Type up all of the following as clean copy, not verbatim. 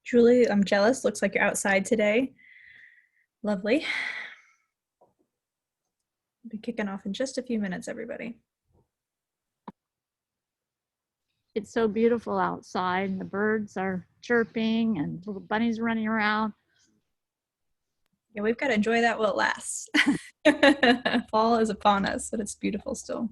Julie, I'm jealous. Looks like you're outside today. Lovely. We'll be kicking off in just a few minutes, everybody. It's so beautiful outside, and the birds are chirping and little bunnies running around. Yeah, we've got to enjoy that while it lasts. Fall is upon us, but it's beautiful still.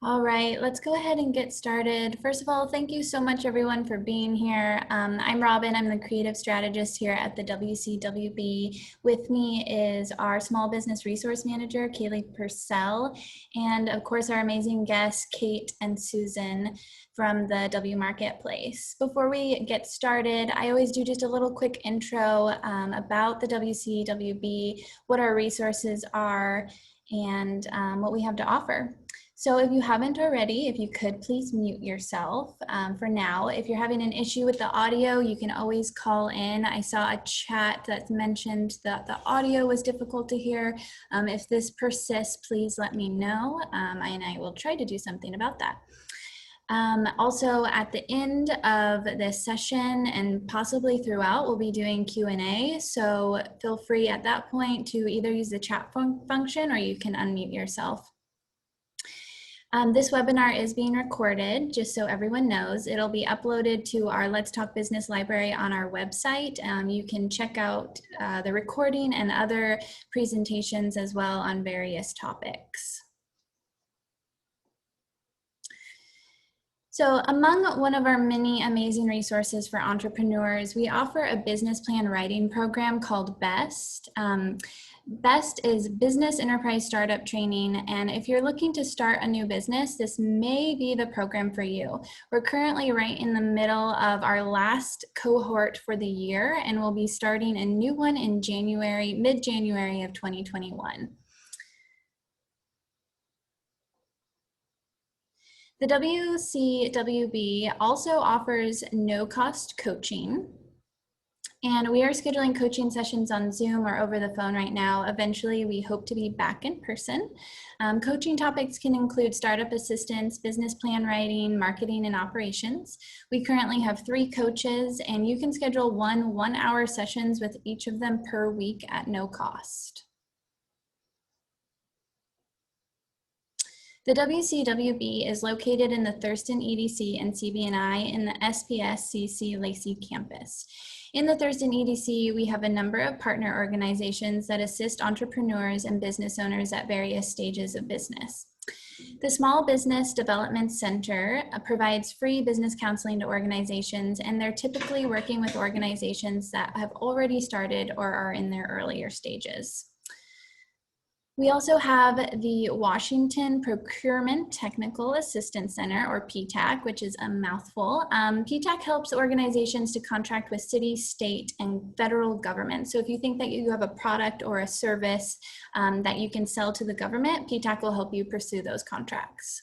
All right, let's go ahead and get started. First of all, thank you so much everyone for being here. I'm Robin, I'm the creative strategist here at the WCWB. With me is our small business resource manager, Kaylee Purcell, and of course our amazing guests, Kate and Susan from the WMarketplace. Before we get started, I always do just a little quick intro about the WCWB, what our resources are, and what we have to offer. So if you haven't already, if you could please mute yourself for now. If you're having an issue with the audio, you can always call in. I saw a chat that mentioned that the audio was difficult to hear. If this persists, please let me know, and I will try to do something about that. Also, at the end of this session and possibly throughout, we'll be doing Q&A. So feel free at that point to either use the chat function or you can unmute yourself. This webinar is being recorded, just so everyone knows. It'll be uploaded to our Let's Talk Business library on our website. You can check out the recording and other presentations as well on various topics. So among one of our many amazing resources for entrepreneurs, we offer a business plan writing program called BEST. BEST is Business Enterprise Startup Training, and if you're looking to start a new business, this may be the program for you. We're currently right in the middle of our last cohort for the year, and we'll be starting a new one in January, mid-January of 2021. The WCWB also offers no-cost coaching. And we are scheduling coaching sessions on Zoom or over the phone right now. Eventually, we hope to be back in person. Coaching topics can include startup assistance, business plan writing, marketing, and operations. We currently have 3 coaches, and you can schedule one-hour sessions with each of them per week at no cost. The WCWB is located in the Thurston EDC and CB&I in the SPS-CC Lacey campus. In the Thurston EDC, we have a number of partner organizations that assist entrepreneurs and business owners at various stages of business. The Small Business Development Center provides free business counseling to organizations, and they're typically working with organizations that have already started or are in their earlier stages. We also have the Washington Procurement Technical Assistance Center, or PTAC, which is a mouthful. PTAC helps organizations to contract with city, state, and federal government. So if you think that you have a product or a service that you can sell to the government, PTAC will help you pursue those contracts.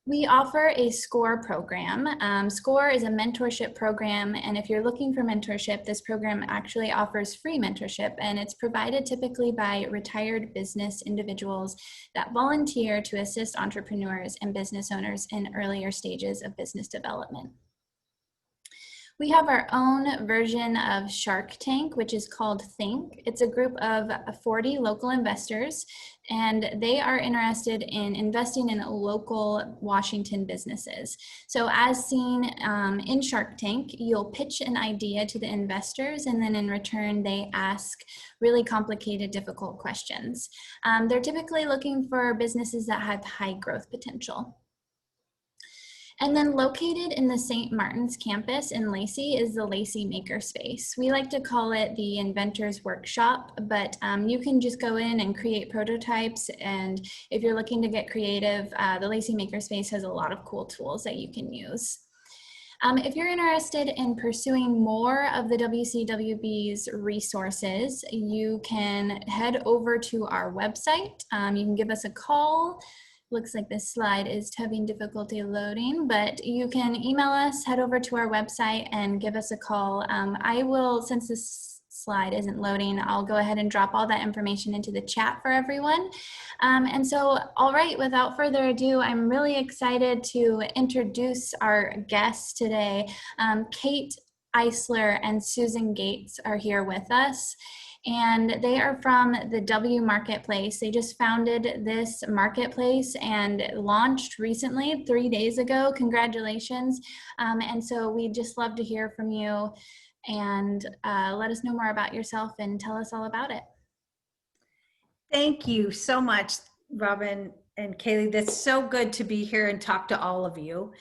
We offer a SCORE program. SCORE is a mentorship program, and if you're looking for mentorship, this program actually offers free mentorship, and it's provided typically by retired business individuals that volunteer to assist entrepreneurs and business owners in earlier stages of business development. We have our own version of Shark Tank, which is called Think. It's a group of 40 local investors, and they are interested in investing in local Washington businesses. So as seen in Shark Tank, you'll pitch an idea to the investors, and then in return, they ask really complicated, difficult questions. They're typically looking for businesses that have high growth potential. And then located in the St. Martin's campus in Lacey is the Lacey Makerspace. We like to call it the Inventor's Workshop, but you can just go in and create prototypes. And if you're looking to get creative, the Lacey Makerspace has a lot of cool tools that you can use. If you're interested in pursuing more of the WCWB's resources, you can head over to our website. You can give us a call. Looks like this slide is having difficulty loading, but you can email us, head over to our website, and give us a call. I will, since this slide isn't loading, I'll go ahead and drop all that information into the chat for everyone. And so, all right, without further ado, I'm really excited to introduce our guests today. Kate Eisler and Susan Gates are here with us, and they are from the WMarketplace. They just founded this marketplace and launched recently, 3 days ago. Congratulations. And so we'd just love to hear from you, and let us know more about yourself and tell us all about it. Thank you so much, Robin and Kaylee. That's so good to be here and talk to all of you.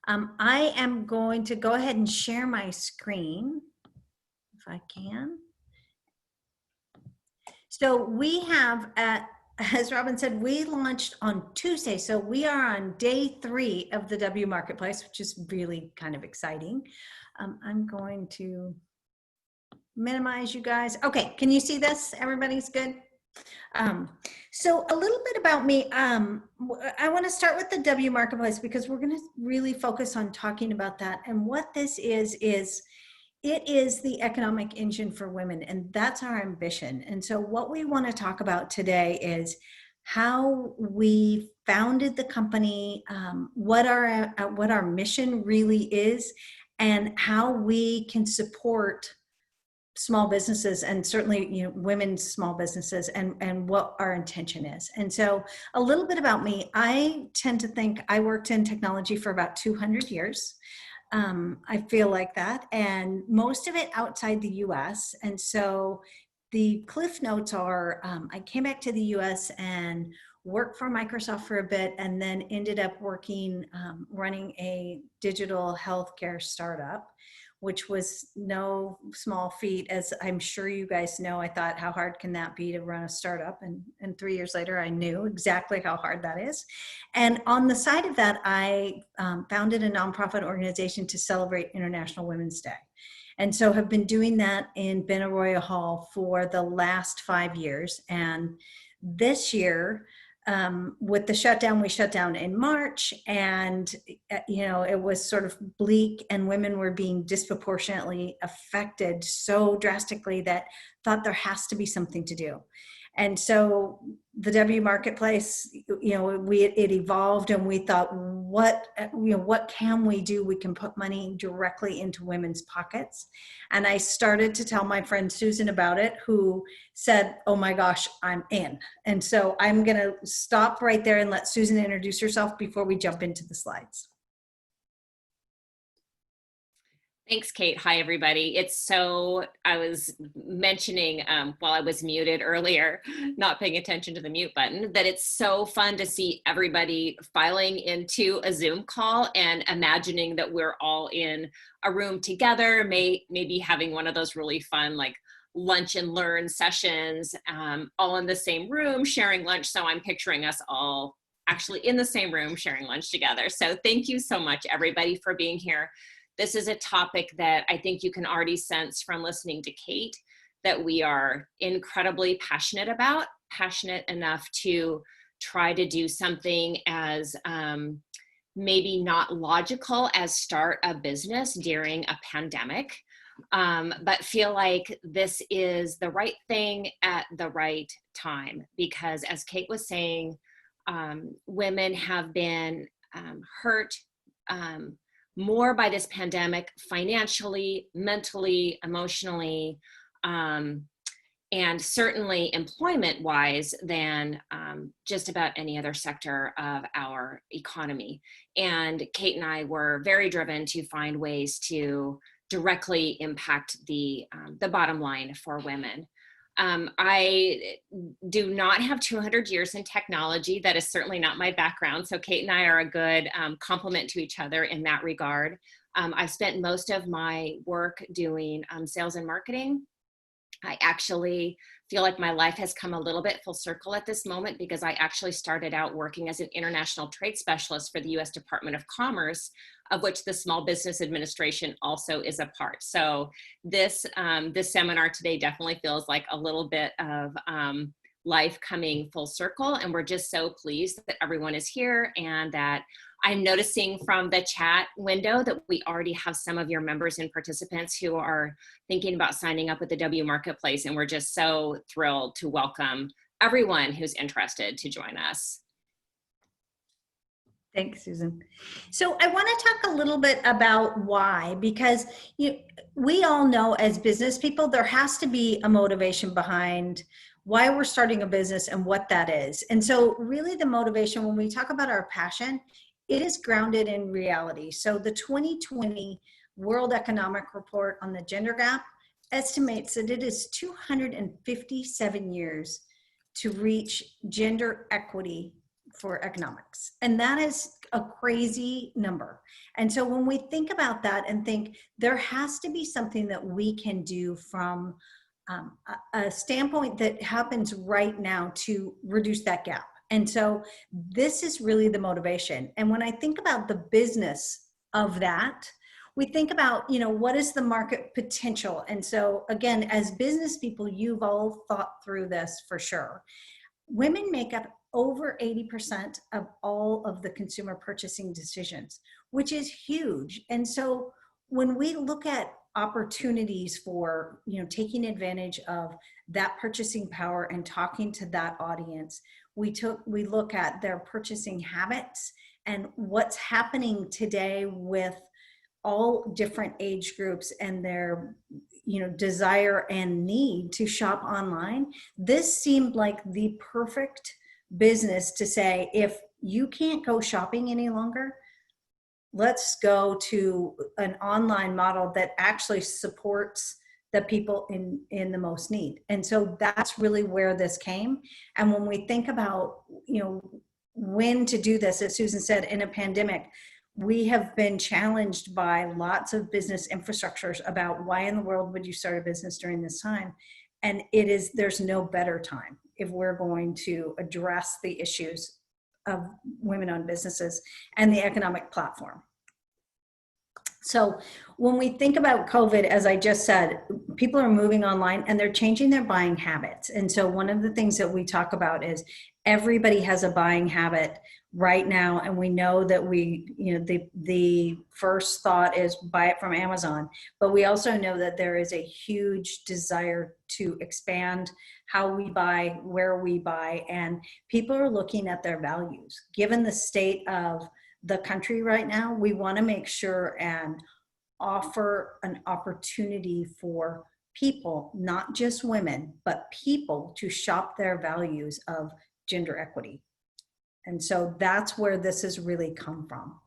I am going to go ahead and share my screen, if I can. So we have, as Robin said, we launched on Tuesday. So we are on day 3 of the WMarketplace, which is really kind of exciting. I'm going to minimize you guys. Okay, can you see this? Everybody's good? So a little bit about me. I want to start with the WMarketplace because we're going to really focus on talking about that. And what this is it is the economic engine for women, and that's our ambition. And so what we want to talk about today is how we founded the company, what our mission really is, and how we can support small businesses, and certainly women's small businesses, and what our intention is. And so a little bit about me. I tend to think I worked in technology for about 200 years. I feel like that, and most of it outside the US. And so the cliff notes are, I came back to the US and worked for Microsoft for a bit, and then ended up working, running a digital healthcare startup, which was no small feat. As I'm sure you guys know, I thought, how hard can that be to run a startup? And 3 years later, I knew exactly how hard that is. And on the side of that, I founded a nonprofit organization to celebrate International Women's Day. And so have been doing that in Benaroya Hall for the last 5 years. And this year, with the shutdown, we shut down in March, and it was sort of bleak, and women were being disproportionately affected so drastically that thought there has to be something to do. And so the WMarketplace, it evolved, and we thought, what can we do? We can put money directly into women's pockets. And I started to tell my friend Susan about it, who said, oh my gosh, I'm in. And so I'm going to stop right there and let Susan introduce herself before we jump into the slides. Thanks, Kate. Hi, everybody. I was mentioning while I was muted earlier, not paying attention to the mute button, that it's so fun to see everybody filing into a Zoom call and imagining that we're all in a room together, maybe having one of those really fun, like lunch and learn sessions, all in the same room, sharing lunch. So I'm picturing us all actually in the same room, sharing lunch together. So thank you so much, everybody, for being here. This is a topic that I think you can already sense from listening to Kate that we are incredibly passionate about, passionate enough to try to do something as maybe not logical as start a business during a pandemic, but feel like this is the right thing at the right time. Because as Kate was saying, women have been hurt more by this pandemic financially, mentally, emotionally, and certainly employment-wise than just about any other sector of our economy. And Kate and I were very driven to find ways to directly impact the bottom line for women. I do not have 200 years in technology. That is certainly not my background. So Kate and I are a good complement to each other in that regard. I spent most of my work doing sales and marketing. I actually feel like my life has come a little bit full circle at this moment, because I actually started out working as an international trade specialist for the U.S. Department of Commerce, of which the Small Business Administration also is a part. So this seminar today definitely feels like a little bit of life coming full circle, and we're just so pleased that everyone is here and that I'm noticing from the chat window that we already have some of your members and participants who are thinking about signing up with the WMarketplace, and we're just so thrilled to welcome everyone who's interested to join us. Thanks, Susan. So I want to talk a little bit about why, because we all know as business people, there has to be a motivation behind why we're starting a business and what that is. And so really the motivation, when we talk about our passion, it is grounded in reality. So the 2020 World Economic Report on the gender gap estimates that it is 257 years to reach gender equity for economics. And that is a crazy number. And so when we think about that and think there has to be something that we can do from a standpoint that happens right now to reduce that gap. And so this is really the motivation. And when I think about the business of that, we think about, what is the market potential? And so again, as business people, you've all thought through this for sure. Women make up over 80% of all of the consumer purchasing decisions, which is huge. And so when we look at opportunities for, taking advantage of that purchasing power and talking to that audience, we look at their purchasing habits and what's happening today with all different age groups and their desire and need to shop online. This seemed like the perfect business to say, if you can't go shopping any longer, let's go to an online model that actually supports the people in the most need. And so that's really where this came. And when we think about, when to do this, as Susan said, in a pandemic, we have been challenged by lots of business infrastructures about why in the world would you start a business during this time? And there's no better time if we're going to address the issues of women-owned businesses and the economic platform. So when we think about COVID, as I just said, people are moving online and they're changing their buying habits. And so one of the things that we talk about is everybody has a buying habit right now. And we know that the first thought is buy it from Amazon, but we also know that there is a huge desire to expand how we buy, where we buy, and people are looking at their values. Given the state of the country right now, we want to make sure and offer an opportunity for people, not just women, but people to shop their values of gender equity. And so that's where this has really come from.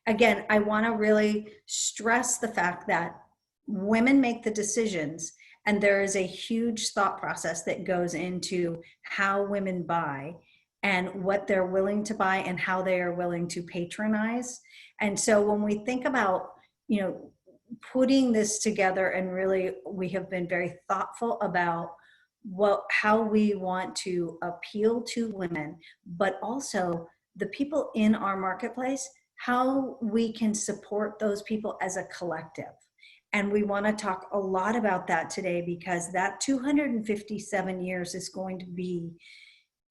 Again, I want to really stress the fact that women make the decisions, and there is a huge thought process that goes into how women buy and what they're willing to buy and how they are willing to patronize. And so when we think about, putting this together, and really we have been very thoughtful about how we want to appeal to women, but also the people in our marketplace, how we can support those people as a collective. And we want to talk a lot about that today, because that 257 years is going to be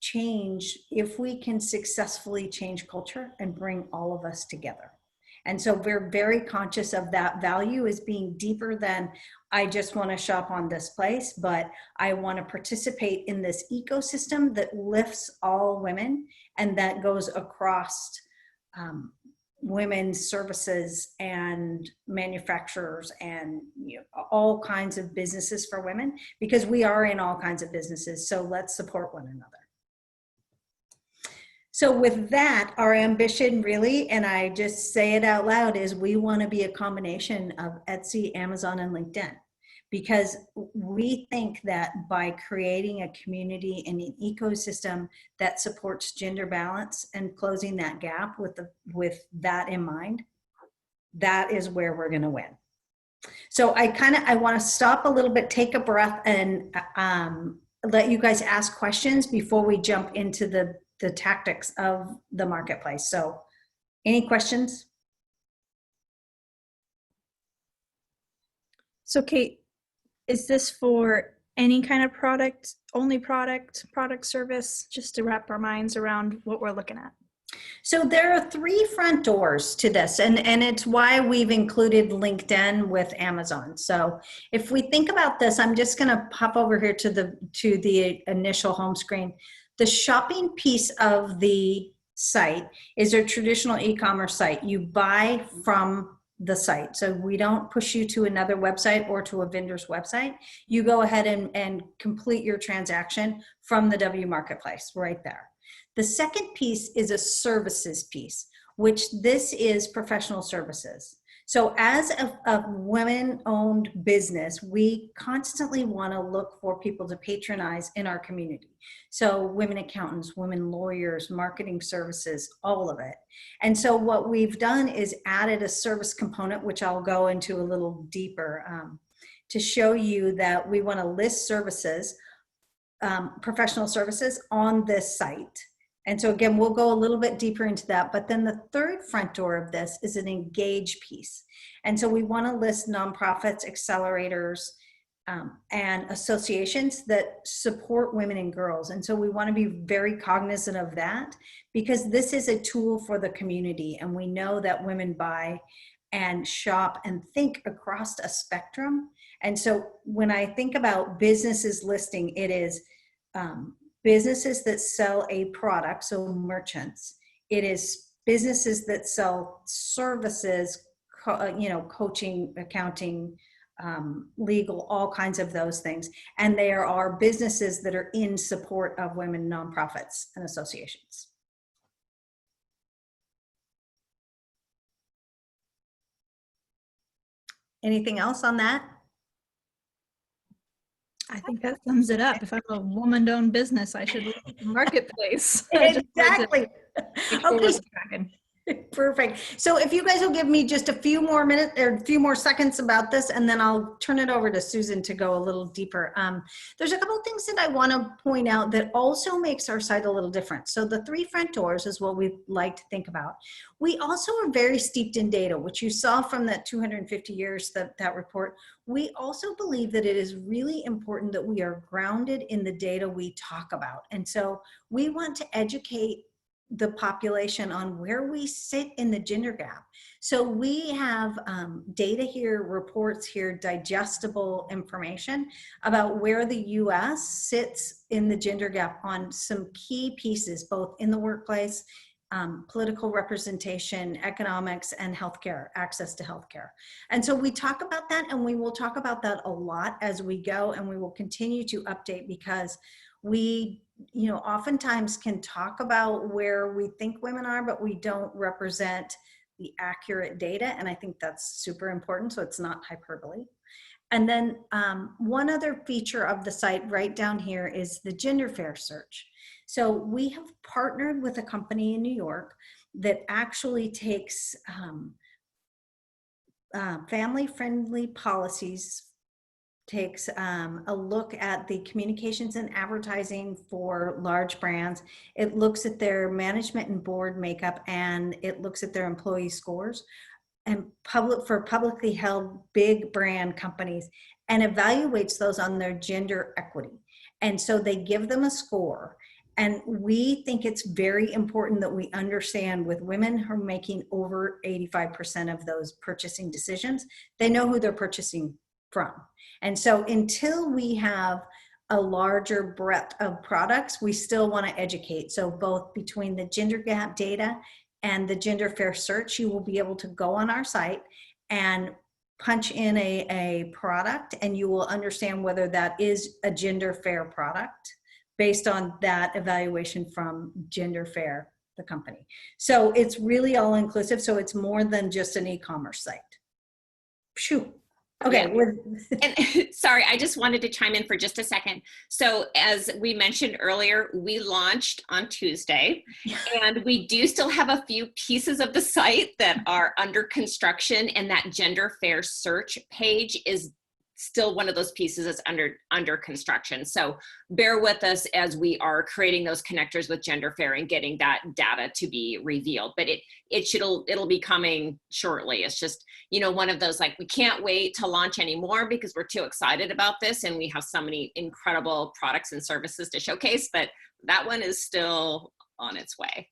changed if we can successfully change culture and bring all of us together. And so we're very conscious of that value as being deeper than I just want to shop on this place, but I want to participate in this ecosystem that lifts all women and that goes across women's services and manufacturers and all kinds of businesses for women, because we are in all kinds of businesses. So let's support one another. So with that, our ambition really, and I just say it out loud, is we want to be a combination of Etsy, Amazon, and LinkedIn, because we think that by creating a community and an ecosystem that supports gender balance and closing that gap with that in mind, that is where we're going to win. So I want to stop a little bit, take a breath, and let you guys ask questions before we jump into the tactics of the marketplace. So any questions? So Kate, is this for any kind of product, only product service, just to wrap our minds around what we're looking at? So there are 3 front doors to this, and it's why we've included LinkedIn with Amazon. So if we think about this, I'm just going to pop over here to the initial home screen. The shopping piece of the site is a traditional e-commerce site. You buy from the site. So we don't push you to another website or to a vendor's website. You go ahead and complete your transaction from the WMarketplace right there. The second piece is a services piece, which this is professional services. So as a women-owned business, we constantly want to look for people to patronize in our community. So women accountants, women lawyers, marketing services, all of it. And so what we've done is added a service component, which I'll go into a little deeper, to show you that we want to list services, professional services on this site. And so again, we'll go a little bit deeper into that. But then the third front door of this is an engage piece. And so we want to list nonprofits, accelerators, and associations that support women and girls. And so we want to be very cognizant of that, because this is a tool for the community. And we know that women buy and shop and think across a spectrum. And so when I think about businesses listing, it is businesses that sell a product, so merchants. It is businesses that sell services, coaching, accounting, legal, all kinds of those things. And there are businesses that are in support of women nonprofits and associations. Anything else on that? I think that sums it up. If I'm a woman-owned business, I should look at the marketplace. Exactly. Okay. Tracking. Perfect. So if you guys will give me just a few more minutes or a few more seconds about this, and then I'll turn it over to Susan to go a little deeper. There's a couple of things that I want to point out that also makes our site a little different. So the 3 front doors is what we like to think about. We also are very steeped in data, which you saw from that 250 years, that report. We also believe that it is really important that we are grounded in the data we talk about. And so we want to educate the population on where we sit in the gender gap. So we have data here, reports here, digestible information about where the US sits in the gender gap on some key pieces, both in the workplace, political representation, economics, and healthcare, access to healthcare. And so we talk about that, and we will talk about that a lot as we go, and we will continue to update, because we oftentimes can talk about where we think women are, but we don't represent the accurate data. And I think that's super important. So it's not hyperbole. And then one other feature of the site right down here is the gender fair search. So we have partnered with a company in New York that actually takes family-friendly policies, takes a look at the communications and advertising for large brands. It looks at their management and board makeup, and it looks at their employee scores and for publicly held big brand companies, and evaluates those on their gender equity. And so they give them a score. And we think it's very important that we understand, with women who are making over 85% of those purchasing decisions, they know who they're purchasing from. And so until we have a larger breadth of products, we still want to educate. So both between the gender gap data and the gender fair search, you will be able to go on our site and punch in a product, and you will understand whether that is a gender fair product based on that evaluation from Gender Fair, the company. So it's really all inclusive. So it's more than just an e-commerce site. Phew. Okay. Yeah. And sorry, I just wanted to chime in for just a second. So as we mentioned earlier, we launched on Tuesday, and we do still have a few pieces of the site that are under construction, and that gender fair search page is still one of those pieces that's under construction. So bear with us as we are creating those connectors with gender fair and getting that data to be revealed. But it'll be coming shortly. It's just, one of those, like, we can't wait to launch anymore because we're too excited about this, and we have so many incredible products and services to showcase, but that one is still on its way.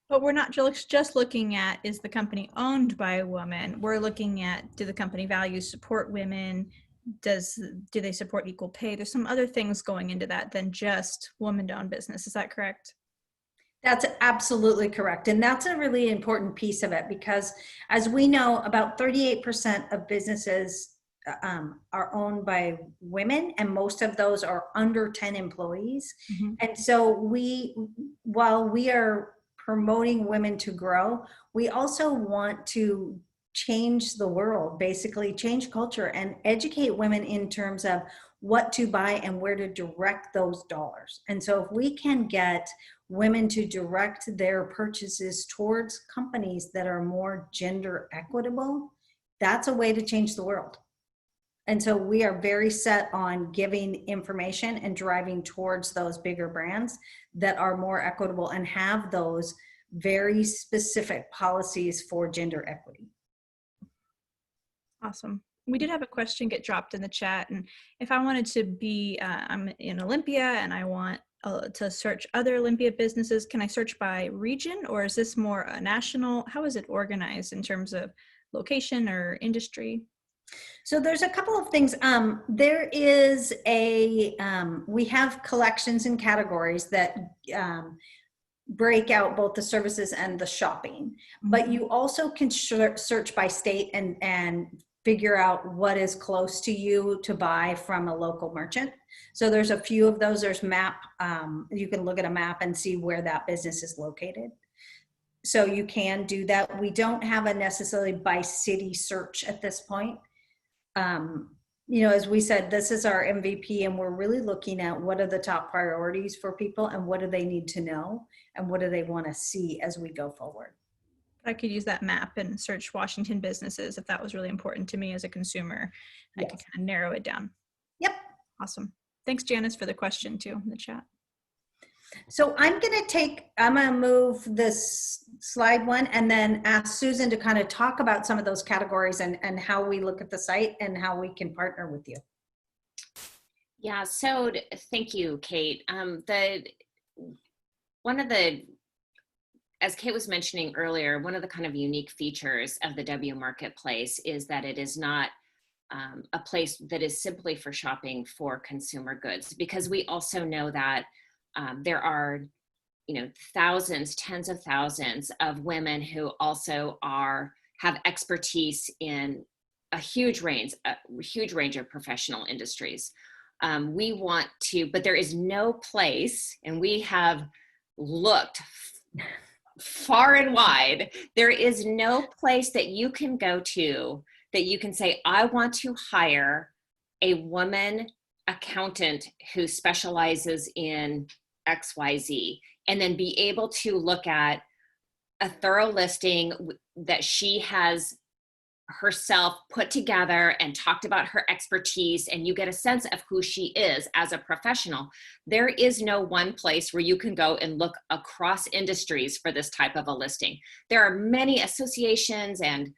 But we're not just looking at, is the company owned by a woman? We're looking at, do the company values support women? Do they support equal pay? There's some other things going into that than just woman-owned business. Is that correct? That's absolutely correct. And that's a really important piece of it because, as we know, about 38% of businesses are owned by women, and most of those are under 10 employees. Mm-hmm. And so while we are promoting women to grow, we also want to change the world, basically change culture and educate women in terms of what to buy and where to direct those dollars. And so if we can get women to direct their purchases towards companies that are more gender equitable, that's a way to change the world. And so we are very set on giving information and driving towards those bigger brands that are more equitable and have those very specific policies for gender equity. Awesome. We did have a question get dropped in the chat. And if I wanted to be, I'm in Olympia and I want to search other Olympia businesses, can I search by region, or is this more a national? How is it organized in terms of location or industry? So there's a couple of things. There is we have collections and categories that break out both the services and the shopping, but you also can search by state and figure out what is close to you to buy from a local merchant. So there's a few of those. There's map. You can look at a map and see where that business is located. So you can do that. We don't have a necessarily by city search at this point. As we said, this is our MVP, and we're really looking at what are the top priorities for people and what do they need to know and what do they want to see as we go forward. I could use that map and search Washington businesses if that was really important to me as a consumer. I could kind of narrow it down. Yep. Awesome. Thanks, Janice, for the question too in the chat. So I'm going to move this slide one and then ask Susan to kind of talk about some of those categories and how we look at the site and how we can partner with you. Yeah, so thank you, Kate. As Kate was mentioning earlier, one of the kind of unique features of the WMarketplace is that it is not a place that is simply for shopping for consumer goods, because we also know that there are, thousands, tens of thousands of women who also have expertise in a huge range of professional industries. We want to, but there is no place, and we have looked far and wide, there is no place that you can go to that you can say, I want to hire a woman accountant who specializes in XYZ, and then be able to look at a thorough listing that she has herself put together and talked about her expertise, and you get a sense of who she is as a professional. There is no one place where you can go and look across industries for this type of a listing. There are many associations and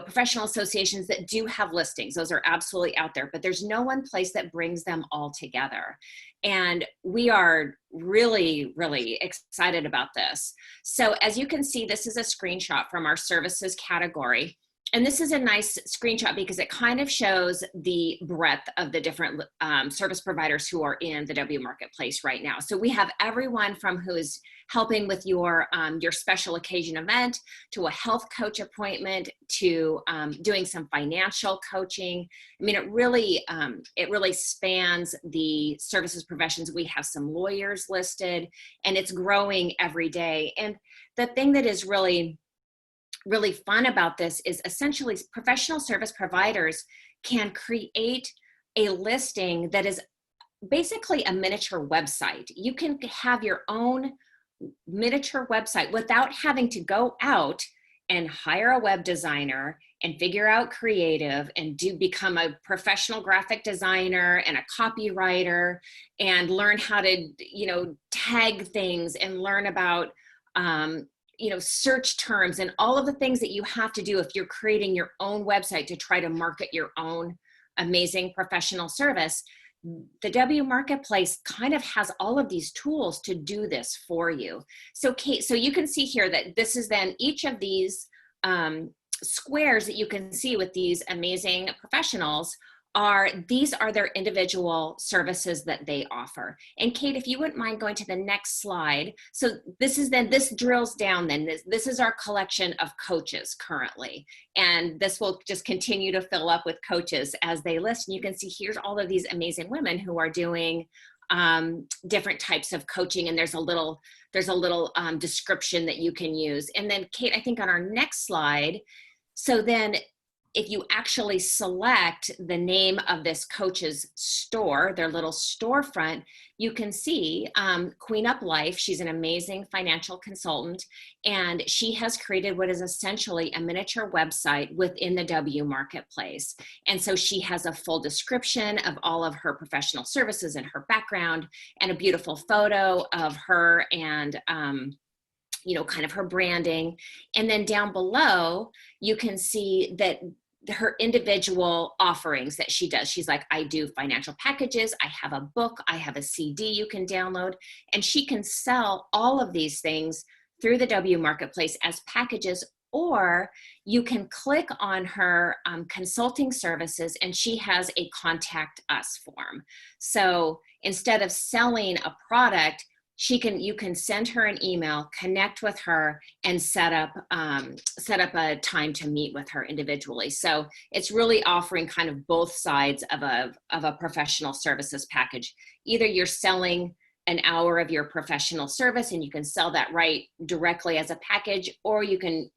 professional associations that do have listings. Those are absolutely out there, but there's no one place that brings them all together. And we are really, really excited about this. So as you can see, this is a screenshot from our services category. And this is a nice screenshot because it kind of shows the breadth of the different service providers who are in the WMarketplace right now. So we have everyone from who is helping with your special occasion event, to a health coach appointment, to doing some financial coaching. I mean, it really spans the services professions. We have some lawyers listed, and it's growing every day. And the thing that is really fun about this is essentially professional service providers can create a listing that is basically a miniature website. You can have your own miniature website without having to go out and hire a web designer and figure out creative and become a professional graphic designer and a copywriter and learn how to, tag things and learn about, search terms and all of the things that you have to do if you're creating your own website to try to market your own amazing professional service. the W Marketplace kind of has all of these tools to do this for you. So Kate, so you can see here that this is then each of these squares that you can see with these amazing professionals these are their individual services that they offer. And Kate, if you wouldn't mind going to the next slide. So this drills down then, this is our collection of coaches currently. And this will just continue to fill up with coaches as they list. And you can see here's all of these amazing women who are doing different types of coaching. And there's a little description that you can use. And then Kate, I think on our next slide, so then if you actually select the name of this coach's store, their little storefront, you can see Queen Up Life. She's an amazing financial consultant, and she has created what is essentially a miniature website within the W Marketplace. And so she has a full description of all of her professional services and her background, and a beautiful photo of her and kind of her branding. And then down below, you can see that her individual offerings that she does. She's like, I do financial packages, I have a book, I have a CD you can download, and she can sell all of these things through the W Marketplace as packages, or you can click on her consulting services and she has a contact us form. So instead of selling a product, you can send her an email, connect with her, and set up a time to meet with her individually. So it's really offering kind of both sides of a professional services package. Either you're selling an hour of your professional service and you can sell that right directly as a package, or you can,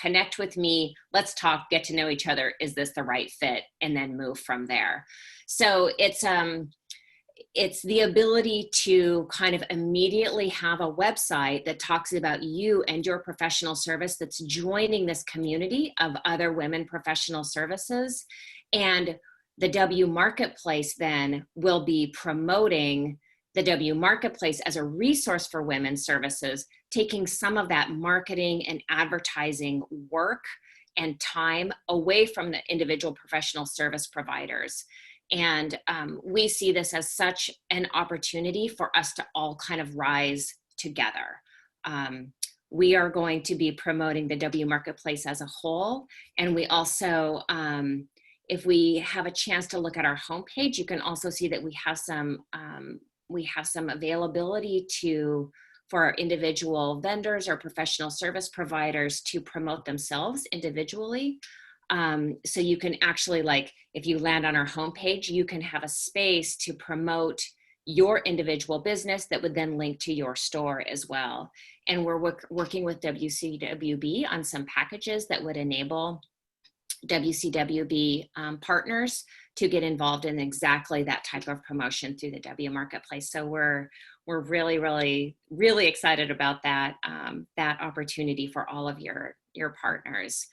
connect with me, let's talk, get to know each other. Is this the right fit? And then move from there. So it's the ability to kind of immediately have a website that talks about you and your professional service that's joining this community of other women professional services. And the W Marketplace then will be promoting the W Marketplace as a resource for women's services, taking some of that marketing and advertising work and time away from the individual professional service providers. And we see this as such an opportunity for us to all kind of rise together. We are going to be promoting the W Marketplace as a whole. And we also, if we have a chance to look at our homepage, you can also see that we have some availability for our individual vendors or professional service providers to promote themselves individually. So you can actually, if you land on our homepage, you can have a space to promote your individual business that would then link to your store as well. And we're working with WCWB on some packages that would enable WCWB partners to get involved in exactly that type of promotion through the W Marketplace. So we're really, really, really excited about that opportunity for all of your partners.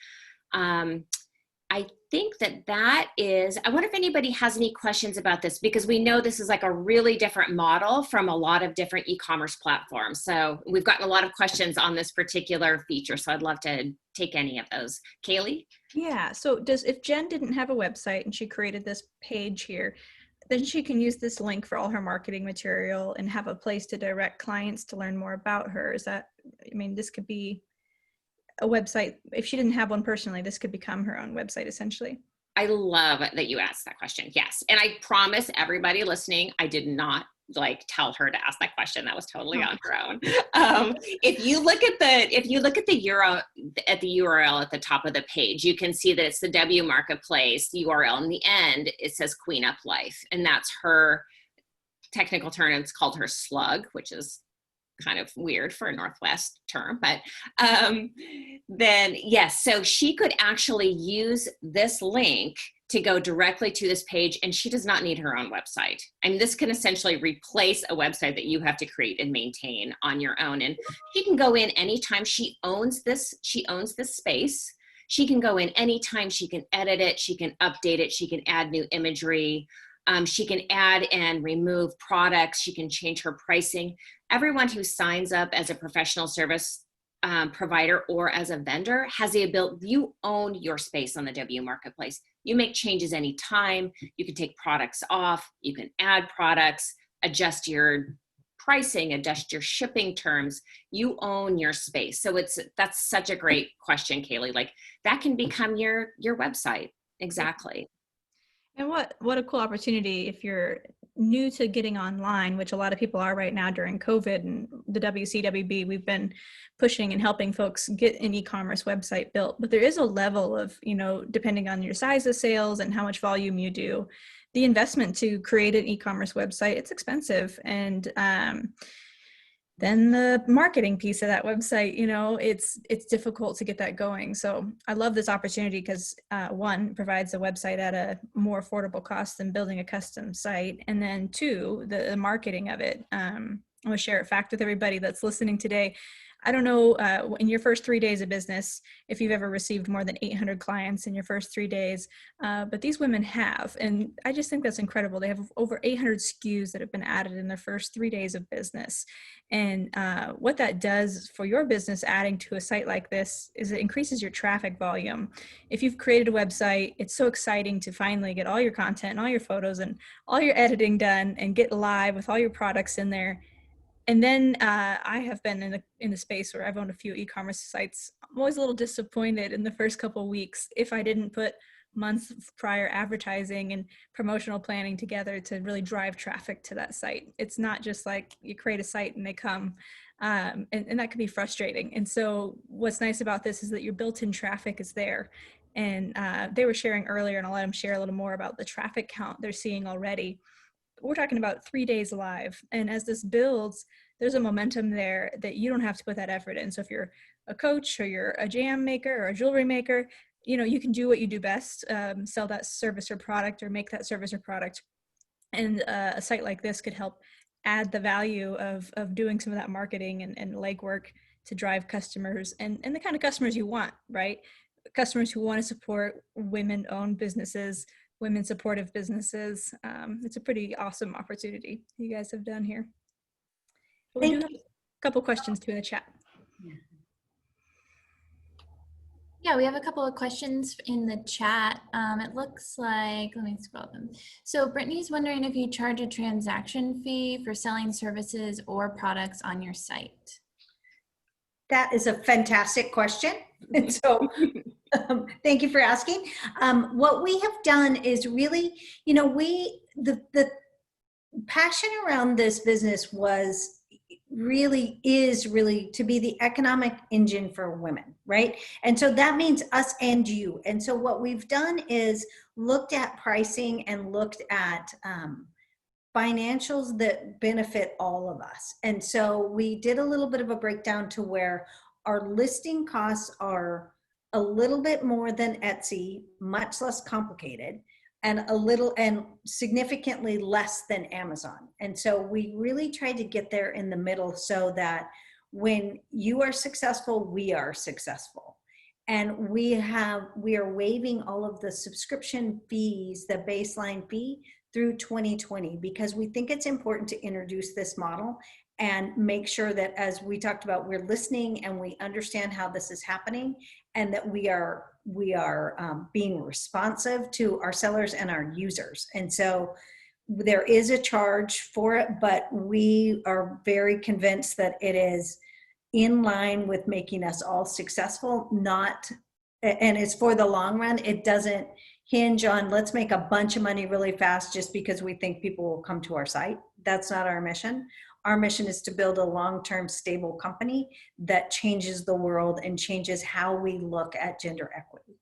I think that is, I wonder if anybody has any questions about this, because we know this is like a really different model from a lot of different e-commerce platforms. So we've gotten a lot of questions on this particular feature. So I'd love to take any of those. Kaylee? Yeah, so if Jen didn't have a website and she created this page here, then she can use this link for all her marketing material and have a place to direct clients to learn more about her. This could be a website. If she didn't have one personally, this could become her own website essentially. I love that you asked that question. Yes. And I promise everybody listening, I did not tell her to ask that question. That was totally on her own. If you look at the URL at the top of the page, you can see that it's the W Marketplace URL. In the end, it says Queen Up Life, and that's her technical term. It's called her slug, which is kind of weird for a Northwest term, but then yes, so she could actually use this link to go directly to this page, and she does not need her own website. I mean, this can essentially replace a website that you have to create and maintain on your own. And she can go in anytime. She owns this space. She can go in anytime. She can edit it. She can update it. She can add new imagery. She can add and remove products. She can change her pricing. Everyone who signs up as a professional service provider or as a vendor has the ability, you own your space on the WMarketplace. You make changes anytime. You can take products off, you can add products, adjust your pricing, adjust your shipping terms. You own your space. So that's such a great question, Kaylee. Like that can become your website. Exactly. And what a cool opportunity if you're new to getting online, which a lot of people are right now during COVID and the WCWB, we've been pushing and helping folks get an e-commerce website built. But there is a level of, depending on your size of sales and how much volume you do, the investment to create an e-commerce website, it's expensive. And then the marketing piece of that website, it's difficult to get that going. So I love this opportunity because one, provides a website at a more affordable cost than building a custom site. And then two, the marketing of it. I'm gonna share a fact with everybody that's listening today. I don't know in your first 3 days of business, if you've ever received more than 800 clients in your first 3 days, but these women have, and I just think that's incredible. They have over 800 SKUs that have been added in their first 3 days of business. And what that does for your business, adding to a site like this, is it increases your traffic volume. If you've created a website, it's so exciting to finally get all your content and all your photos and all your editing done and get live with all your products in there. And then I have been in the space where I've owned a few e-commerce sites. I'm always a little disappointed in the first couple of weeks if I didn't put months of prior advertising and promotional planning together to really drive traffic to that site. It's not just like you create a site and they come, and that can be frustrating. And so what's nice about this is that your built-in traffic is there. And they were sharing earlier, and I'll let them share a little more about the traffic count they're seeing already. We're talking about 3 days live. And as this builds, there's a momentum there that you don't have to put that effort in. So if you're a coach or you're a jam maker or a jewelry maker, you can do what you do best, sell that service or product or make that service or product. And a site like this could help add the value of doing some of that marketing and legwork to drive customers and the kind of customers you want, right? Customers who want to support women-owned businesses, women supportive businesses. It's a pretty awesome opportunity you guys have done here. But we do have a couple questions too in the chat. Yeah, we have a couple of questions in the chat. It looks like, let me scroll them. So Brittany's wondering if you charge a transaction fee for selling services or products on your site. That is a fantastic question. And so thank you for asking. What we have done is really, the passion around this business is really to be the economic engine for women, right? And so that means us and you. And so what we've done is looked at pricing and looked at financials that benefit all of us. And so we did a little bit of a breakdown to where our listing costs are a little bit more than Etsy, much less complicated, and significantly less than Amazon. And so we really tried to get there in the middle so that when you are successful, we are successful. And we are waiving all of the subscription fees, the baseline fee, through 2020, because we think it's important to introduce this model and make sure that, as we talked about, we're listening and we understand how this is happening, and that we are being responsive to our sellers and our users. And so there is a charge for it, but we are very convinced that it is in line with making us all successful, and it's for the long run. It doesn't hinge on, let's make a bunch of money really fast just because we think people will come to our site. That's not our mission. Our mission is to build a long-term stable company that changes the world and changes how we look at gender equity.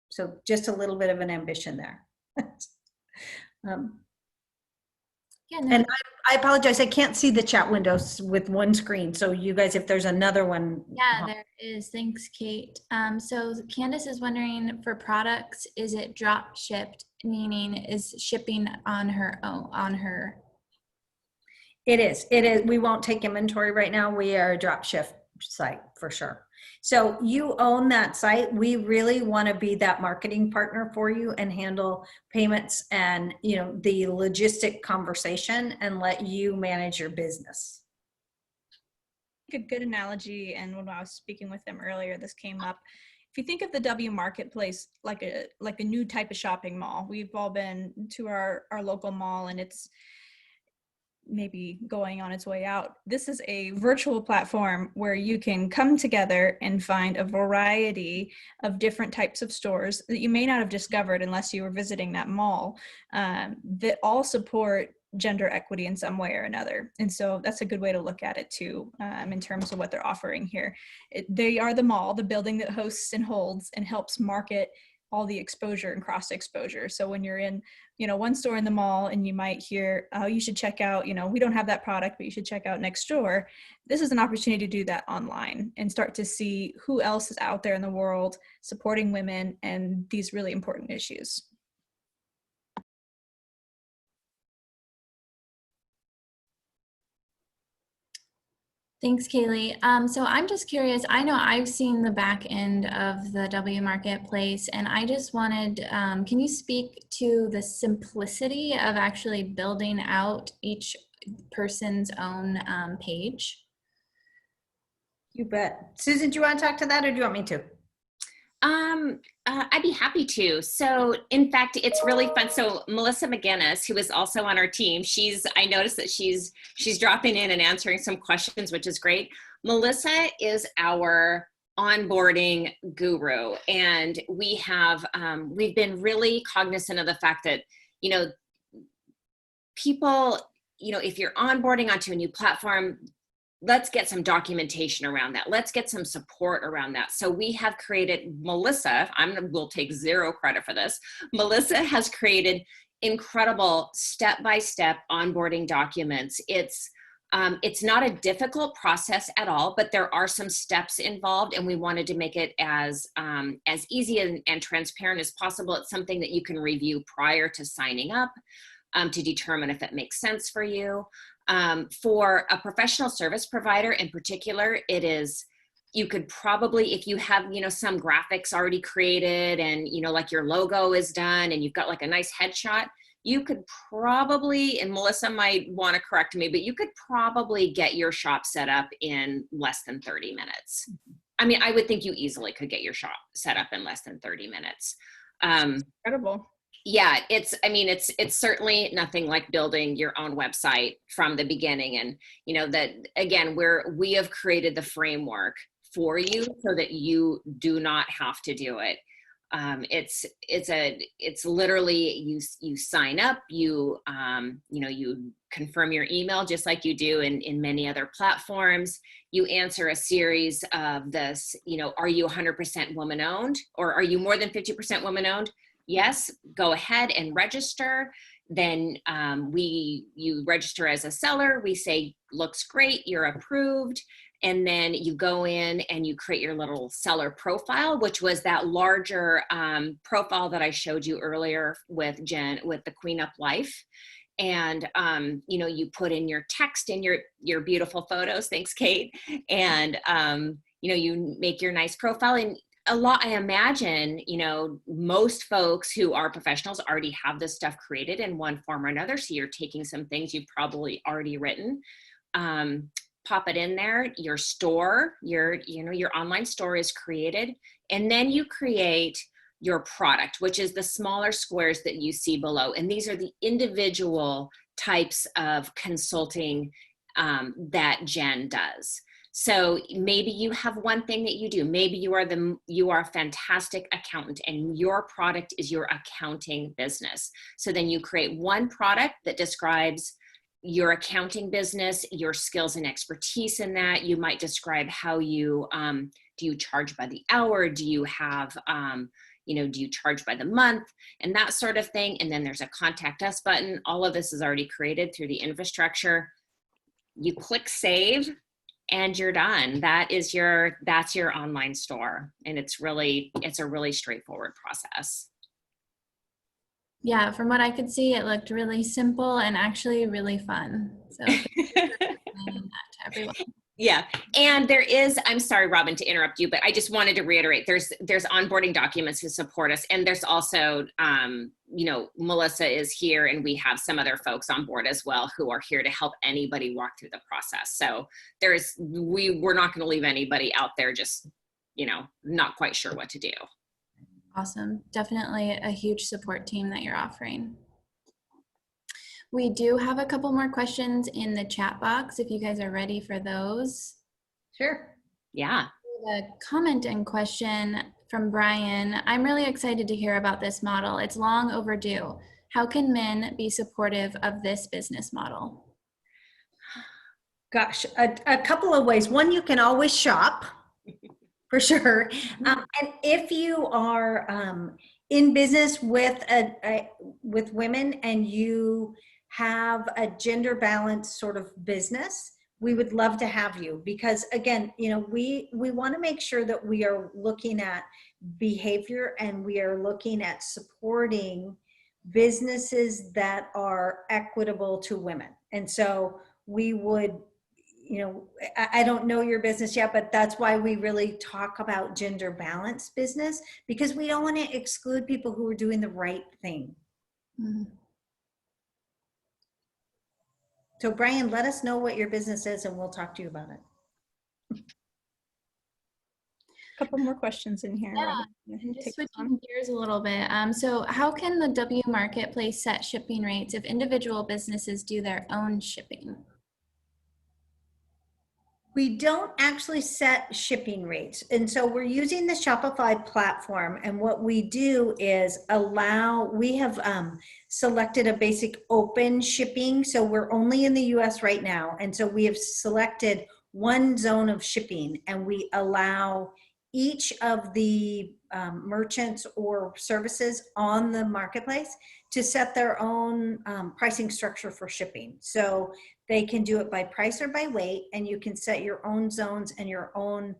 So just a little bit of an ambition there. And I apologize, I can't see the chat windows with one screen. So you guys, if there's another one. Yeah, there is. Thanks, Kate. So Candace is wondering, for products, is it drop shipped, meaning is shipping on her own, on her? It is. We won't take inventory right now. We are a drop ship site for sure. So you own that site. We really want to be that marketing partner for you and handle payments and, the logistic conversation and let you manage your business. a good analogy, and when I was speaking with them earlier, this came up. If you think of the WMarketplace like a new type of shopping mall, we've all been to our local mall, and it's maybe going on its way out. This is a virtual platform where you can come together and find a variety of different types of stores that you may not have discovered unless you were visiting that mall, that all support gender equity in some way or another. And so that's a good way to look at it too, in terms of what they're offering here. They are the mall, the building that hosts and holds and helps market all the exposure and cross exposure. So when you're in, one store in the mall and you might hear, oh, you should check out, we don't have that product, but you should check out next door. This is an opportunity to do that online and start to see who else is out there in the world supporting women and these really important issues. Thanks, Kaylee. So I'm just curious, I know I've seen the back end of the WMarketplace, and I just wanted, can you speak to the simplicity of actually building out each person's own page? You bet. Susan, do you want to talk to that, or do you want me to? I'd be happy to. So in fact, it's really fun. So Melissa McGinnis, who is also on our team, I noticed that she's dropping in and answering some questions, which is great. Melissa is our onboarding guru. And we've been really cognizant of the fact that, people, if you're onboarding onto a new platform, let's get some documentation around that. Let's get some support around that. So we have created, Melissa, will take zero credit for this. Melissa has created incredible step-by-step onboarding documents. It's not a difficult process at all, but there are some steps involved, and we wanted to make it as easy and transparent as possible. It's something that you can review prior to signing up to determine if it makes sense for you. For a professional service provider in particular, you could probably, if you have, some graphics already created and, like your logo is done and you've got like a nice headshot, you could probably, and Melissa might want to correct me, but you could probably get your shop set up in less than 30 minutes. I mean, I would think you easily could get your shop set up in less than 30 minutes. Incredible. Yeah, it's certainly nothing like building your own website from the beginning. And, that again, we have created the framework for you so that you do not have to do it. It's literally you sign up, you confirm your email just like you do in many other platforms. You answer a series of this, are you 100% woman owned, or are you more than 50% woman owned? Yes, go ahead and register. Then you register as a seller. We say, looks great, you're approved. And then you go in and you create your little seller profile, which was that larger profile that I showed you earlier with Jen, with the Queen Up Life. And, you put in your text and your beautiful photos. Thanks, Kate. And, you make your nice profile. And I imagine, most folks who are professionals already have this stuff created in one form or another. So you're taking some things you've probably already written, pop it in there. Your store, your online store is created. And then you create your product, which is the smaller squares that you see below. And these are the individual types of consulting that Jen does. So maybe you have one thing that you do. Maybe you are a fantastic accountant and your product is your accounting business. So then you create one product that describes your accounting business, your skills and expertise in that. You might describe how do you charge by the hour? Do you have, do you charge by the month, and that sort of thing. And then there's a contact us button. All of this is already created through the infrastructure. You click save and you're done. That's your online store. And it's a really straightforward process. Yeah, from what I could see, it looked really simple and actually really fun. So thanks for explaining that to everyone. Yeah, and there is, I'm sorry, Robin, to interrupt you, but I just wanted to reiterate, there's onboarding documents to support us. And there's also, you know, Melissa is here and we have some other folks on board as well who are here to help anybody walk through the process. So we're not going to leave anybody out there just, you know, not quite sure what to do. Awesome. Definitely a huge support team that you're offering. We do have a couple more questions in the chat box if you guys are ready for those. Sure. Yeah. A comment and question from Brian. I'm really excited to hear about this model. It's long overdue. How can men be supportive of this business model? Gosh, a couple of ways. One, you can always shop for sure. And if you are in business with with women and you have a gender balanced sort of business, we would love to have you, because again, you know, we want to make sure that we are looking at behavior and we are looking at supporting businesses that are equitable to women. And so we would, you know, I don't know your business yet, but that's why we really talk about gender balanced business, because we don't want to exclude people who are doing the right thing. Mm-hmm. So Brian, let us know what your business is and we'll talk to you about it. A couple more questions in here. Yeah, Robin. and just Take this switching on. gears a little bit. So how can the WMarketplace set shipping rates if individual businesses do their own shipping? We don't actually set shipping rates. And so we're using the Shopify platform. And what we do is we have selected a basic open shipping. So we're only in the US right now. And so we have selected one zone of shipping, and we allow each of the merchants or services on the marketplace to set their own pricing structure for shipping. So they can do it by price or by weight, and you can set your own zones and your own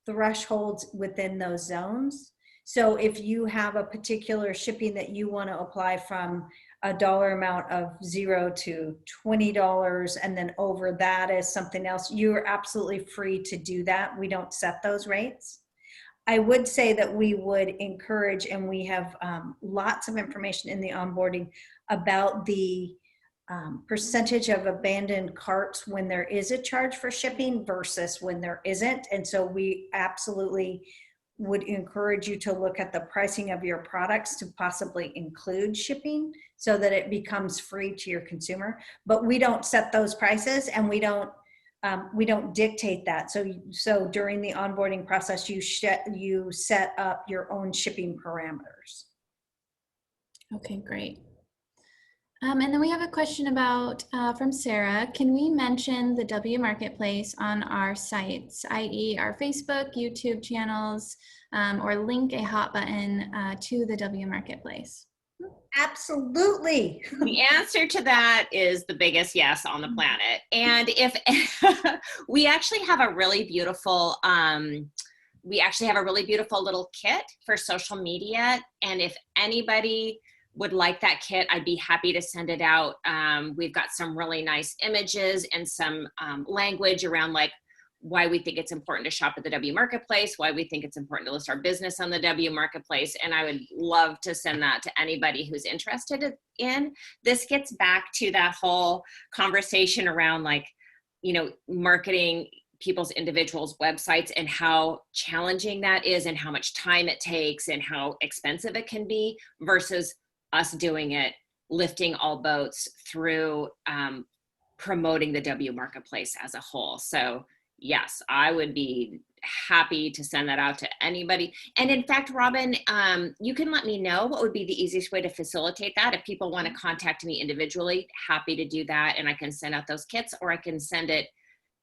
thresholds within those zones. So if you have a particular shipping that you want to apply from a dollar amount of $0 to $20, and then over that is something else, you're absolutely free to do that. We don't set those rates. I would say that we would encourage, and we have lots of information in the onboarding about the percentage of abandoned carts when there is a charge for shipping versus when there isn't. And so we absolutely would encourage you to look at the pricing of your products to possibly include shipping so that it becomes free to your consumer. But we don't set those prices, and we don't dictate that. So during the onboarding process, you set up your own shipping parameters. Okay, great. And then we have a question about from Sarah. Can we mention the WMarketplace on our sites, i.e. our Facebook, YouTube channels, or link a hot button to the WMarketplace? Absolutely. The answer to that is the biggest yes on the planet. And if we actually have a really beautiful, little kit for social media. And if anybody would like that kit, I'd be happy to send it out. We've got some really nice images and some language around like why we think it's important to shop at the WMarketplace, why we think it's important to list our business on the WMarketplace. And I would love to send that to anybody who's interested in. This gets back to that whole conversation around like, you know, marketing people's individuals' websites and how challenging that is and how much time it takes and how expensive it can be versus us doing it, lifting all boats through promoting the WMarketplace as a whole. So yes, I would be happy to send that out to anybody. And in fact, Robin, you can let me know what would be the easiest way to facilitate that. If people want to contact me individually, happy to do that. And I can send out those kits, or I can send it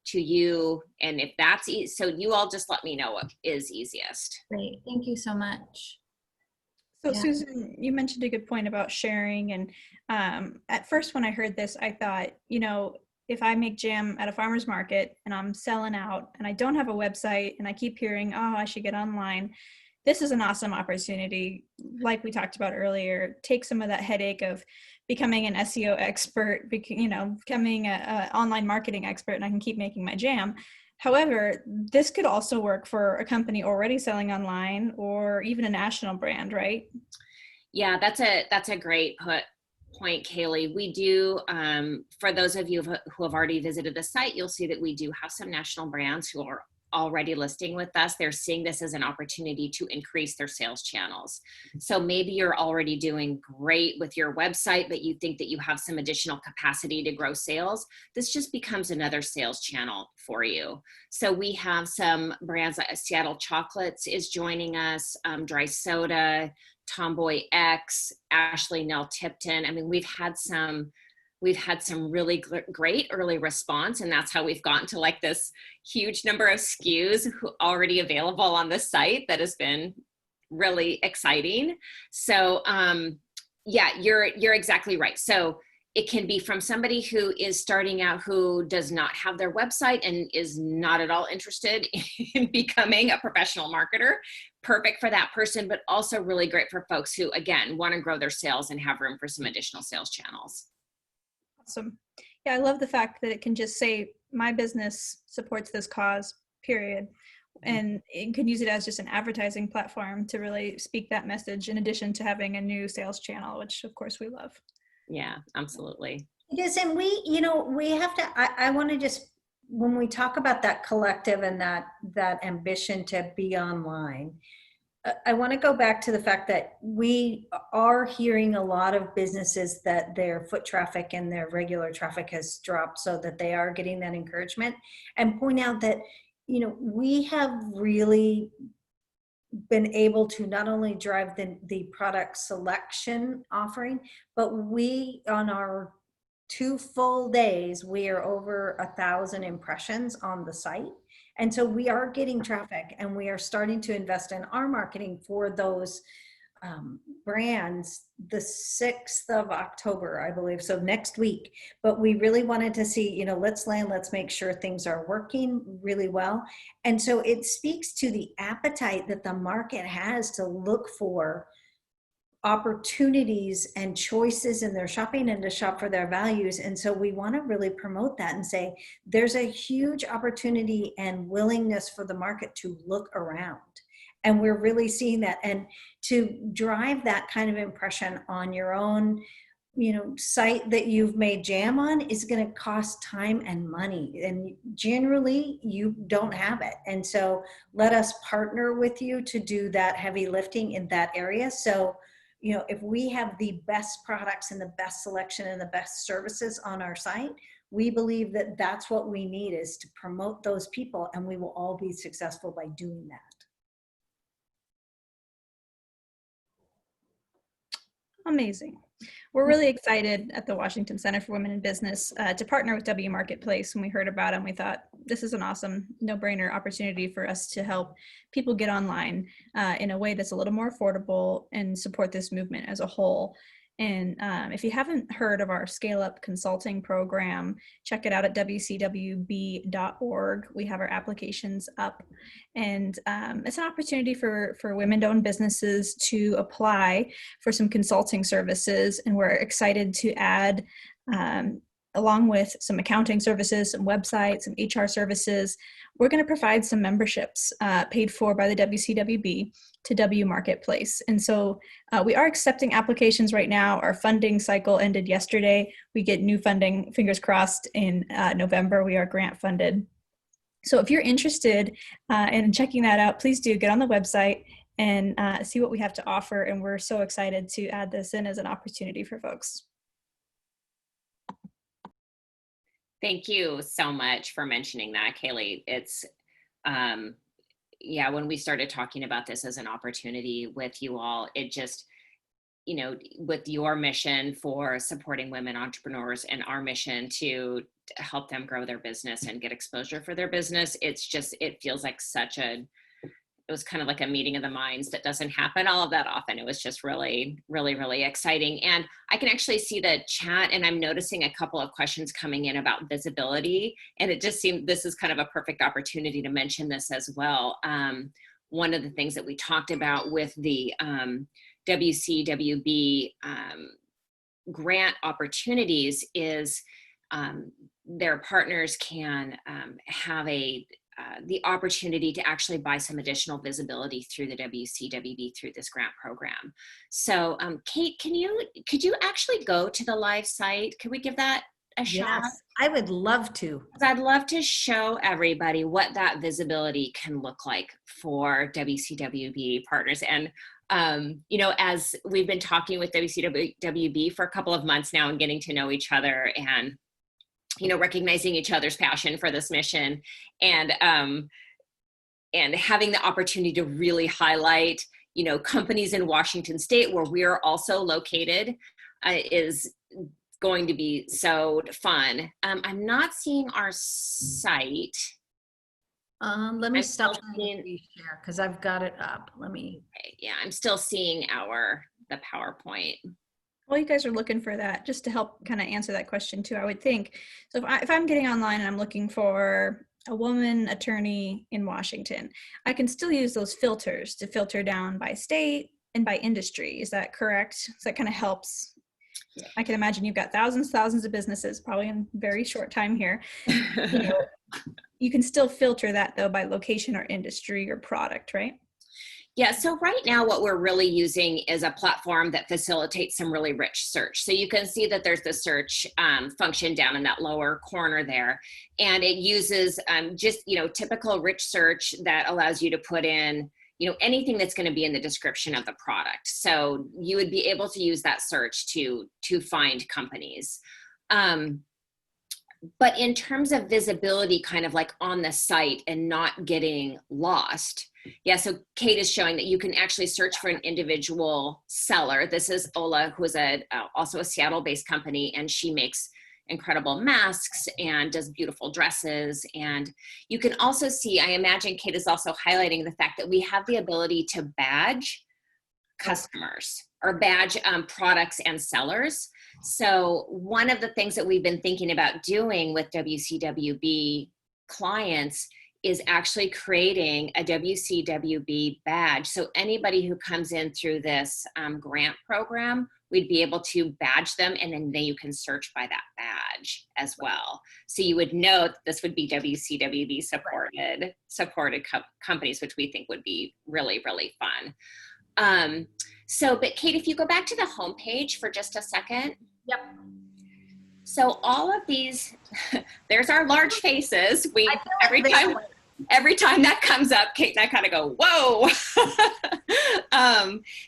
to you. And if that's easy, so you all just let me know what is easiest. Great, thank you so much. So Yeah. Susan, you mentioned a good point about sharing. And at first when I heard this, I thought, you know, if I make jam at a farmer's market and I'm selling out and I don't have a website and I keep hearing, oh, I should get online, this is an awesome opportunity. Like we talked about earlier, take some of that headache of becoming an SEO expert, becoming a online marketing expert, and I can keep making my jam. However, this could also work for a company already selling online or even a national brand, right? Yeah, that's a great point, Kaylee. We do, for those of you who have already visited the site, you'll see that we do have some national brands who are already listing with us. They're seeing this as an opportunity to increase their sales channels. So maybe you're already doing great with your website, but you think that you have some additional capacity to grow sales. This just becomes another sales channel for you. So we have some brands like Seattle Chocolates is joining us, Dry Soda, Tomboy X, Ashley Nell Tipton. I mean, we've had some really great early response, and that's how we've gotten to like this huge number of SKUs already available on the site. That has been really exciting. So yeah, you're exactly right. So it can be from somebody who is starting out, who does not have their website and is not at all interested in becoming a professional marketer. Perfect for that person, but also really great for folks who, again, want to grow their sales and have room for some additional sales channels. Awesome. Yeah, I love the fact that it can just say, my business supports this cause, period. And it can use it as just an advertising platform to really speak that message, in addition to having a new sales channel, which of course we love. Yeah, absolutely. It is, and we have to, I want to just, when we talk about that collective and that ambition to be online, I want to go back to the fact that we are hearing a lot of businesses that their foot traffic and their regular traffic has dropped, so that they are getting that encouragement, and point out that, we have really been able to not only drive the product selection offering, but we, on our 2 full days, we are over 1,000 impressions on the site. And so we are getting traffic, and we are starting to invest in our marketing for those brands the 6th of October, I believe. So next week. But we really wanted to see, let's make sure things are working really well. And so it speaks to the appetite that the market has to look for opportunities and choices in their shopping and to shop for their values. And so we want to really promote that and say there's a huge opportunity and willingness for the market to look around. And we're really seeing that. And to drive that kind of impression on your own, site that you've made jam on is going to cost time and money. And generally you don't have it. And so let us partner with you to do that heavy lifting in that area. So if we have the best products and the best selection and the best services on our site, we believe that that's what we need, is to promote those people, and we will all be successful by doing that. Amazing. We're really excited at the Washington Center for Women in Business to partner with WMarketplace. When we heard about them, we thought this is an awesome no-brainer opportunity for us to help people get online in a way that's a little more affordable and support this movement as a whole. And if you haven't heard of our Scale Up Consulting program, check it out at wcwb.org. We have our applications up, and it's an opportunity for women-owned businesses to apply for some consulting services. And we're excited to add, along with some accounting services, some websites, some HR services, we're going to provide some memberships paid for by the WCWB to WMarketplace. And so we are accepting applications right now. Our funding cycle ended yesterday. We get new funding, fingers crossed, in November. We are grant funded. So if you're interested in checking that out, please do get on the website and see what we have to offer. And we're so excited to add this in as an opportunity for folks. Thank you so much for mentioning that, Kaylee. It's, yeah, when we started talking about this as an opportunity with you all, it just, with your mission for supporting women entrepreneurs and our mission to help them grow their business and get exposure for their business, it feels like it was kind of like a meeting of the minds that doesn't happen all of that often. It was just really, really, really exciting. And I can actually see the chat, and I'm noticing a couple of questions coming in about visibility. And it just seemed this is kind of a perfect opportunity to mention this as well. One of the things that we talked about with the WCWB grant opportunities is their partners can have the opportunity to actually buy some additional visibility through the WCWB through this grant program. So Kate, could you actually go to the live site? Can we give that a shot? Yes, I would love to. I'd love to show everybody what that visibility can look like for WCWB partners. And you know, as we've been talking with WCWB for a couple of months now and getting to know each other and, you know, recognizing each other's passion for this mission and having the opportunity to really highlight, you know, companies in Washington State where we're also located is going to be so fun. I'm not seeing our site. Let me stop seeing, share because I've got it up. Let me. Okay, yeah, I'm still seeing the PowerPoint. Well, you guys are looking for that just to help kind of answer that question too, I would think. So if I'm getting online and I'm looking for a woman attorney in Washington, I can still use those filters to filter down by state and by industry. Is that correct? So that kind of helps. I can imagine you've got thousands of businesses probably in a very short time here. You know, you can still filter that though by location or industry or product, right? Yeah, so right now what we're really using is a platform that facilitates some really rich search. So you can see that there's the search function down in that lower corner there. And it uses just, you know, typical rich search that allows you to put in, you know, anything that's going to be in the description of the product. So you would be able to use that search to find companies. But in terms of visibility kind of like on the site and not getting lost, yeah, so Kate is showing that you can actually search for an individual seller. This is Ola, who is also a Seattle-based company, and she makes incredible masks and does beautiful dresses. And you can also see, I imagine Kate is also highlighting the fact that we have the ability to badge customers or badge products and sellers. So one of the things that we've been thinking about doing with WCWB clients is actually creating a WCWB badge. So anybody who comes in through this grant program, we'd be able to badge them, and then you can search by that badge as well. So you would know that this would be WCWB supported companies, which we think would be really, really fun. But Kate, if you go back to the homepage for just a second. Yep. So all of these, there's our large faces. Every time that comes up, Kate and I kind of go, whoa.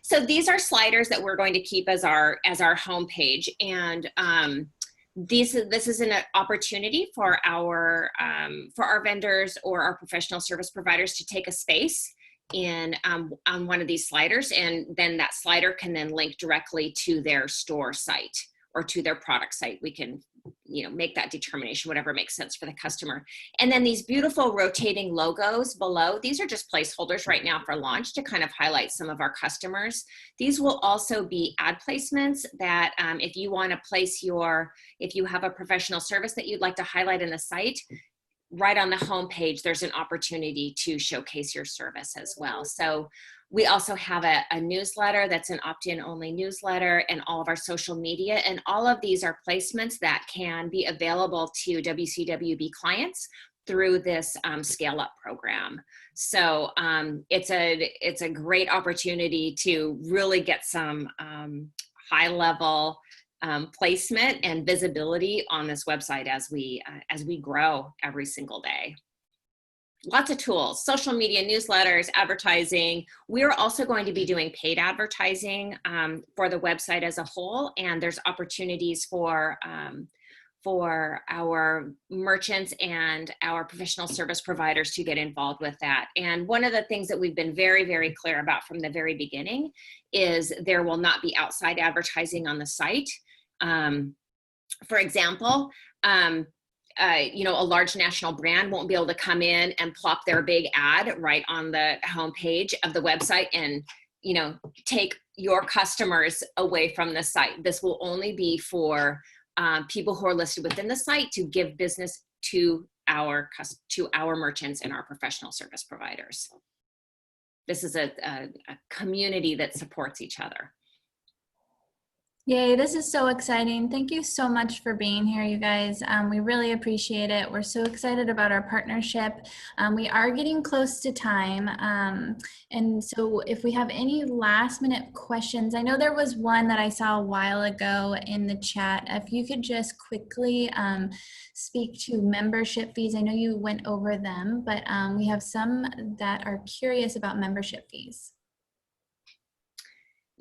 So these are sliders that we're going to keep as our homepage. And this is an opportunity for our vendors or our professional service providers to take a space on one of these sliders, and then that slider can then link directly to their store site or to their product site. We can, you know, make that determination, whatever makes sense for the customer. And then these beautiful rotating logos below, these are just placeholders right now for launch to kind of highlight some of our customers. These will also be ad placements that if you want to place if you have a professional service that you'd like to highlight in the site, right on the homepage, there's an opportunity to showcase your service as well. So we also have a newsletter that's an opt-in only newsletter, and all of our social media. And all of these are placements that can be available to WCWB clients through this Scale Up program. So it's a great opportunity to really get some high level placement and visibility on this website as we grow every single day. Lots of tools, social media, newsletters, advertising. We're also going to be doing paid advertising for the website as a whole, and there's opportunities for our merchants and our professional service providers to get involved with that. And one of the things that we've been very, very clear about from the very beginning is there will not be outside advertising on the site. For example, you know, a large national brand won't be able to come in and plop their big ad right on the homepage of the website and, you know, take your customers away from the site. This will only be for people who are listed within the site to give business to our merchants and our professional service providers. This is a community that supports each other. Yay, this is so exciting. Thank you so much for being here, you guys. We really appreciate it. We're so excited about our partnership. We are getting close to time. And so if we have any last minute questions, I know there was one that I saw a while ago in the chat. If you could just quickly speak to membership fees. I know you went over them, but we have some that are curious about membership fees.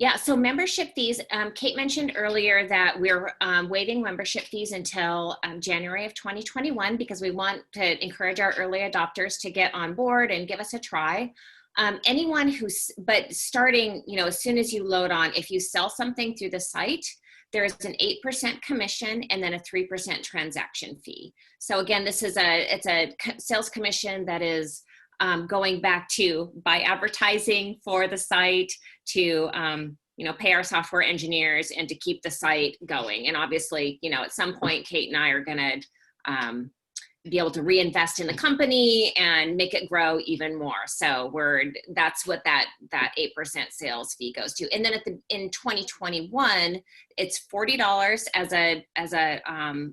Yeah, so membership fees, Kate mentioned earlier that we're waiving membership fees until January of 2021 because we want to encourage our early adopters to get on board and give us a try. Anyone but starting, as soon as you load on, if you sell something through the site, there's an 8% commission and then a 3% transaction fee. So again, it's a sales commission that is going back to buy advertising for the site, to pay our software engineers and to keep the site going. And obviously, at some point, Kate and I are going to be able to reinvest in the company and make it grow even more. So that's what that 8% sales fee goes to. And then in 2021, it's $40 as a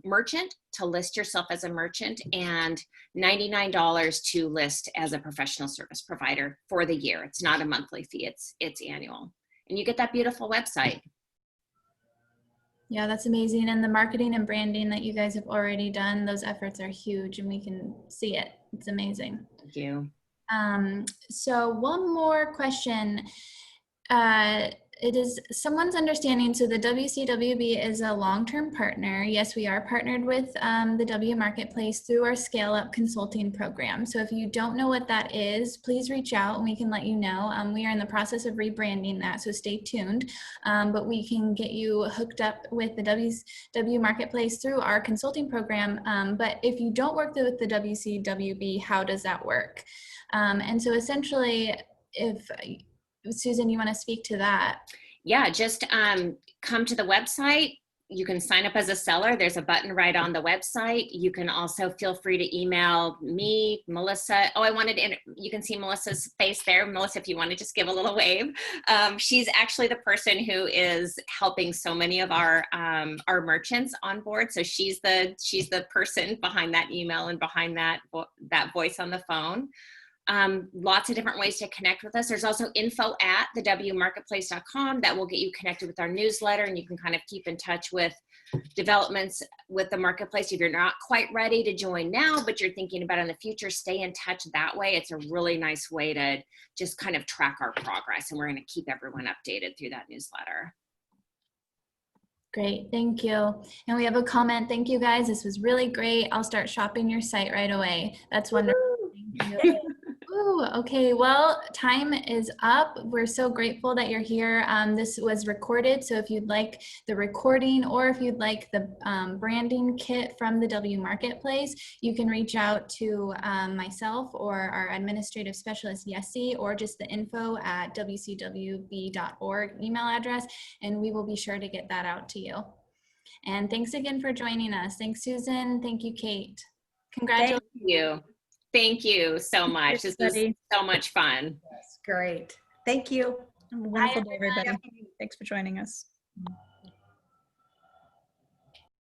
merchant to list yourself as a merchant, and $99 to list as a professional service provider for the year. It's not a monthly fee, it's annual. And you get that beautiful website. Yeah, that's amazing. And the marketing and branding that you guys have already done, those efforts are huge and we can see it. It's amazing. Thank you. So one more question. It is someone's understanding, so the WCWB is a long-term partner. Yes, we are partnered with the WMarketplace through our Scale Up Consulting program. So if you don't know what that is, please reach out and we can let you know. We are in the process of rebranding that, so stay tuned. But we can get you hooked up with the WMarketplace through our consulting program. But if you don't work with the WCWB, how does that work? And so essentially, if Susan, you want to speak to that? Yeah, just come to the website. You can sign up as a seller. There's a button right on the website. You can also feel free to email me, Melissa. Oh, you can see Melissa's face there. Melissa, if you want to just give a little wave. She's actually the person who is helping so many of our merchants on board. So she's the person behind that email and behind that voice on the phone. Lots of different ways to connect with us. There's also info@thewmarketplace.com that will get you connected with our newsletter, and you can kind of keep in touch with developments with the marketplace. If you're not quite ready to join now, but you're thinking about in the future, stay in touch that way. It's a really nice way to just kind of track our progress, and we're going to keep everyone updated through that newsletter. Great, thank you. And we have a comment. Thank you guys. This was really great. I'll start shopping your site right away. That's wonderful. Thank you. Ooh, okay, well, time is up. We're so grateful that you're here. This was recorded, so if you'd like the recording or if you'd like the branding kit from the WMarketplace, you can reach out to myself or our administrative specialist, Yessie, or just the info@wcwb.org email address, and we will be sure to get that out to you. And thanks again for joining us. Thanks, Susan. Thank you, Kate. Congratulations. Thank you. Thank you so much. This was so much fun. That's great. Thank you. Have a wonderful day, everybody. Thanks for joining us.